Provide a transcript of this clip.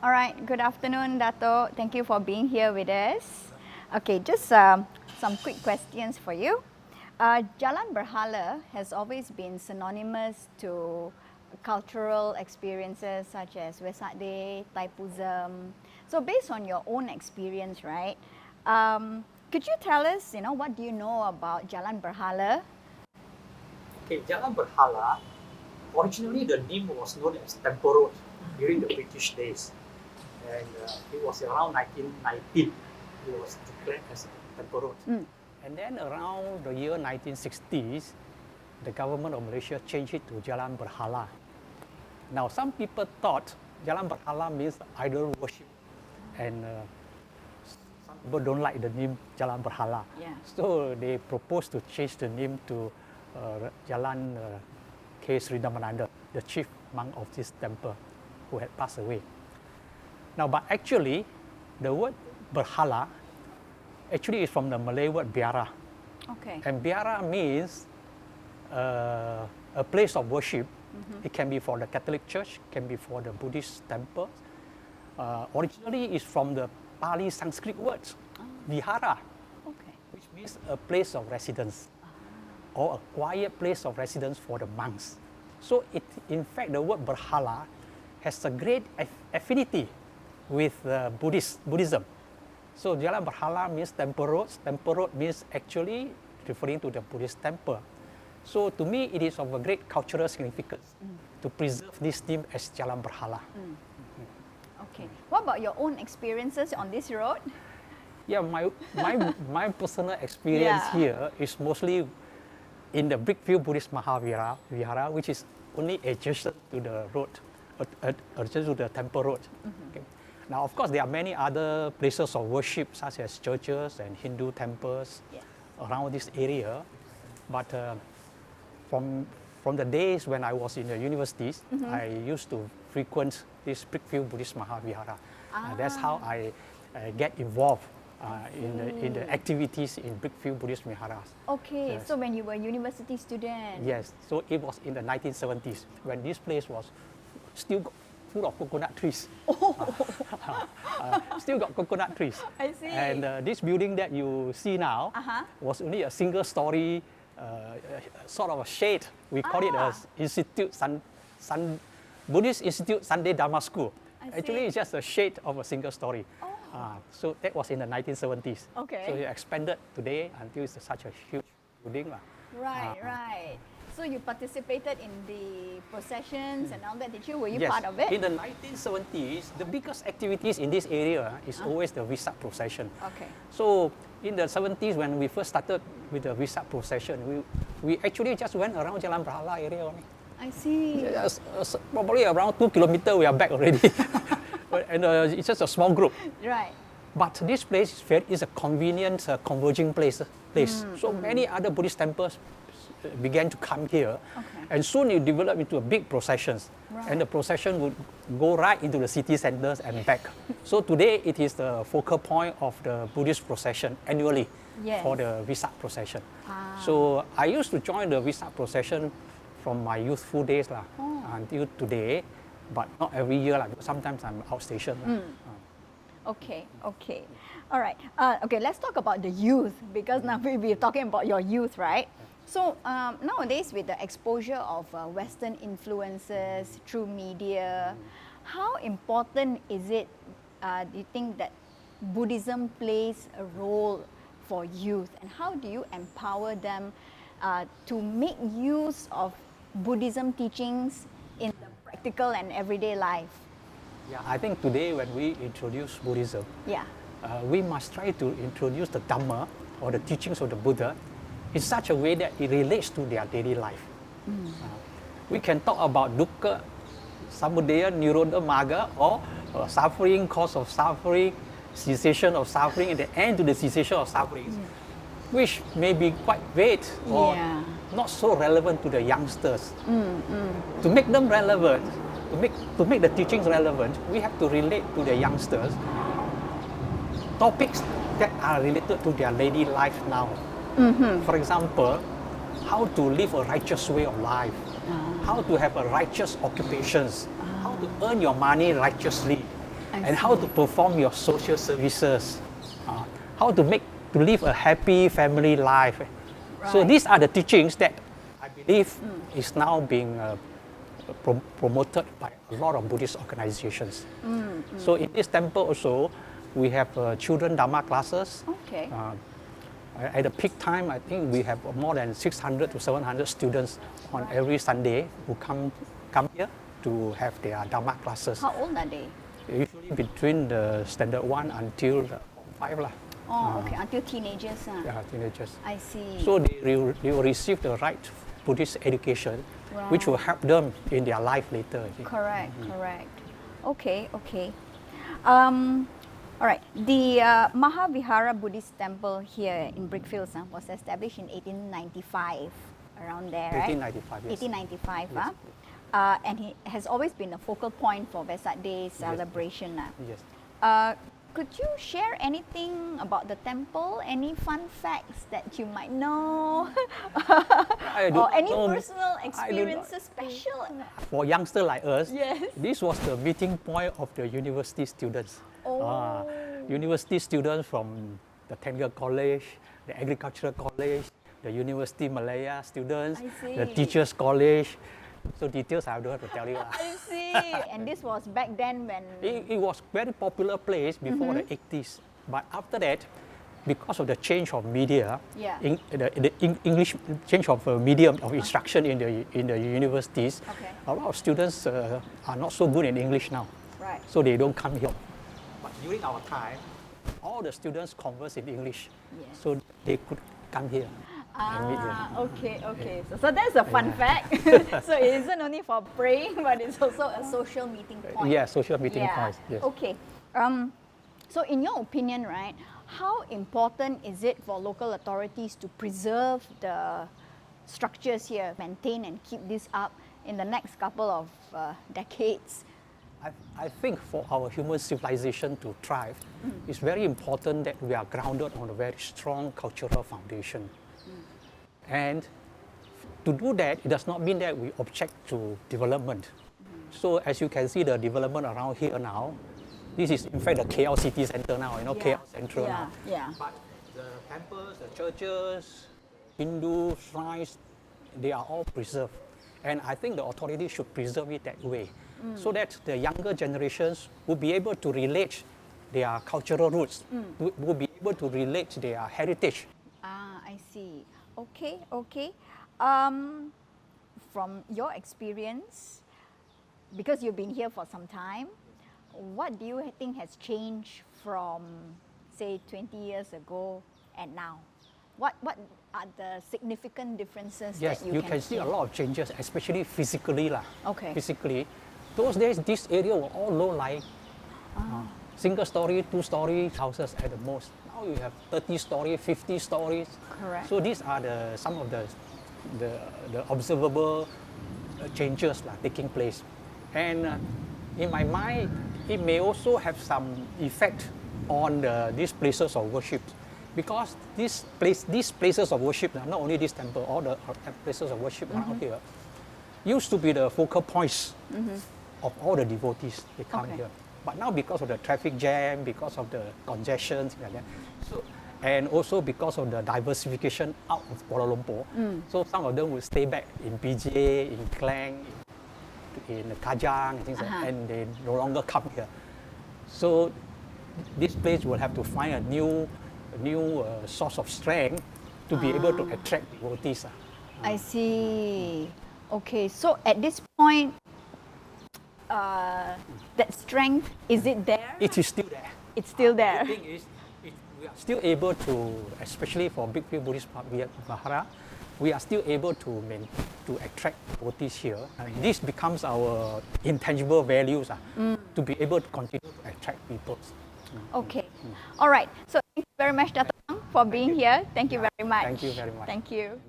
All right, good afternoon, Dato. Thank you for being here with us. Okay, just some quick questions for you. Jalan Berhala has always been synonymous to cultural experiences such as Wesak Day, Thaipusam. So based on your own experience, right, could you tell us, what do you know about Jalan Berhala? Okay, Jalan Berhala, originally the name was known as Temple Road during the British days. And it was around 1919, it was declared as Temple Road. And then around the year 1960s, the government of Malaysia changed it to Jalan Berhala. Now, some people thought Jalan Berhala means idol worship. And some people don't like the name Jalan Berhala. Yeah. So they proposed to change the name to Jalan K. Sri Dhammananda, the chief monk of this temple who had passed away. Now, but actually, the word Berhala actually is from the Malay word biara. Okay. And biara means a place of worship. It can be for the Catholic Church, can be for the Buddhist temple. Originally, it's from the Pali Sanskrit words, vihara, Okay. which means a place of residence or a quiet place of residence for the monks. So, in fact, the word Berhala has a great affinity with Buddhism. So Jalan Berhala means temple road. Temple road means actually referring to the Buddhist temple. So to me, it is of a great cultural significance to preserve this name as Jalan Berhala. Okay. What about your own experiences on this road? Yeah, my personal experience here is mostly in the Brickfield Buddhist Vihara, which is only adjacent to the road, adjacent to the temple road. Okay. Now, of course, there are many other places of worship, such as churches and Hindu temples around this area. But from the days when I was in the universities, I used to frequent this Brickfield Buddhist Mahavihara. That's how I get involved in the activities in Brickfield Buddhist Viharas. Okay, yes. So when you were a university student. Yes, so it was in the 1970s when this place was still full of coconut trees. Still got coconut trees. I see. And this building that you see now was only a single story, sort of a shade. We call it as Buddhist Institute Sunday Dharma School. Actually, it's just a shade of a single story. So that was in the 1970s. Okay. So it expanded today until it's such a huge building. Right. So you participated in the processions and all that, did you? Were you Yes. part of it? In the 1970s, the biggest activities in this area is always the Vesak procession. Okay. So in the 70s, when we first started with the Vesak procession, we actually just went around Jalan Berhala area only. I see. Probably around 2 kilometers, we are back already. And it's just a small group. Right. But this place is a convenient converging place. So many other Buddhist temples began to come here. Okay. And soon it developed into a big processions. Right. And the procession would go right into the city centers and back. So today it is the focal point of the Buddhist procession annually for the Vesak procession. So I used to join the Vesak procession from my youthful days until today, but not every year because sometimes I'm outstationed. Okay. All right. Okay, let's talk about the youth, because now we're talking about your youth, right? So nowadays, with the exposure of Western influences through media, how important is it, do you think, that Buddhism plays a role for youth? And how do you empower them to make use of Buddhism teachings in the practical and everyday life? Yeah, I think today when we introduce Buddhism, we must try to introduce the Dhamma or the teachings of the Buddha in such a way that it relates to their daily life. We can talk about dukkha, samudaya, nirodha, magga, or suffering, cause of suffering, cessation of suffering, and the end to the cessation of suffering, which may be quite vague or not so relevant to the youngsters. To make them relevant, to make the teachings relevant, we have to relate to the youngsters topics that are related to their daily life now. For example, how to live a righteous way of life, how to have a righteous occupations, how to earn your money righteously, and how to perform your social services, how to live a happy family life. So Right. these are the teachings that I believe is now being promoted by a lot of Buddhist organizations. So in this temple also, we have children Dharma classes. Okay. At the peak time, I think we have more than 600 to 700 students on every Sunday who come here to have their Dharma classes. How old are they? Usually between the standard 1 until 5 lah. Oh, okay, until teenagers. Yeah, teenagers. I see. So they will receive the right Buddhist education, which will help them in their life later. Correct, correct. Okay, okay. All right, the Mahavihara Buddhist temple here in Brickfields was established in 1895, around there, right? 1895, yes. 1895, Yes. And it has always been a focal point for Vesak Day celebration. Yes. Could you share anything about the temple? Any fun facts that you might know? Or any personal experiences special? For youngsters like us, Yes. this was the meeting point of the university students. Oh. University students from the Technical College, the Agricultural College, the University Malaya students, I see. the Teachers College. So details I don't have to tell you. I see. And this was back then when... It was very popular place before the 80s. But after that, because of the change of media, Yeah. the English change of medium of instruction in the universities, Okay. a lot of students are not so good in English now. Right. So they don't come here. But during our time, all the students converse in English. Yes. So they could come here. and meet here. Okay, okay. So that's a fun fact. So it isn't only for praying, but it's also a social meeting point. Yeah, social meeting points. Yes. Okay. So in your opinion, right, how important is it for local authorities to preserve the structures here, maintain and keep this up in the next couple of decades? I think for our human civilization to thrive, it's very important that we are grounded on a very strong cultural foundation. And to do that, it does not mean that we object to development. So as you can see, the development around here now, this is in fact the KL city center now, KL Central now. Yeah. But the temples, the churches, Hindu shrines, they are all preserved. And I think the authorities should preserve it that way, so that the younger generations will be able to relate their cultural roots, will be able to relate their heritage. I see. Okay, okay. From your experience, because you've been here for some time, what do you think has changed from, say, 20 years ago and now? What are the significant differences Yes, that you can see a lot of changes, especially physically lah. Okay. Physically, those days this area were all low-lying, single-story, two-story houses at the most. Now you have 30-story, 50 stories. Correct. So these are some of the observable changes taking place, and in my mind, it may also have some effect on these places of worship. Because these places of worship, not only this temple, all the places of worship around here, used to be the focal points of all the devotees. They come here. But now because of the traffic jam, because of the congestion, things like that, and also because of the diversification out of Kuala Lumpur, so some of them will stay back in PJ, in Klang, in Kajang, and things like that, and they no longer come here. So this place will have to find a new source of strength to be able to attract devotees. I see. Okay, so at this point, that strength, is it there? It is still there. It's still there. The thing is, we are still able to, especially for Big Field Buddhist Vihara, we are still able to attract devotees here. And this becomes our intangible values to be able to continue to attract people. Okay. All right. So thank you very much, Dato, for being here. Thank you very much. Thank you very much. Thank you.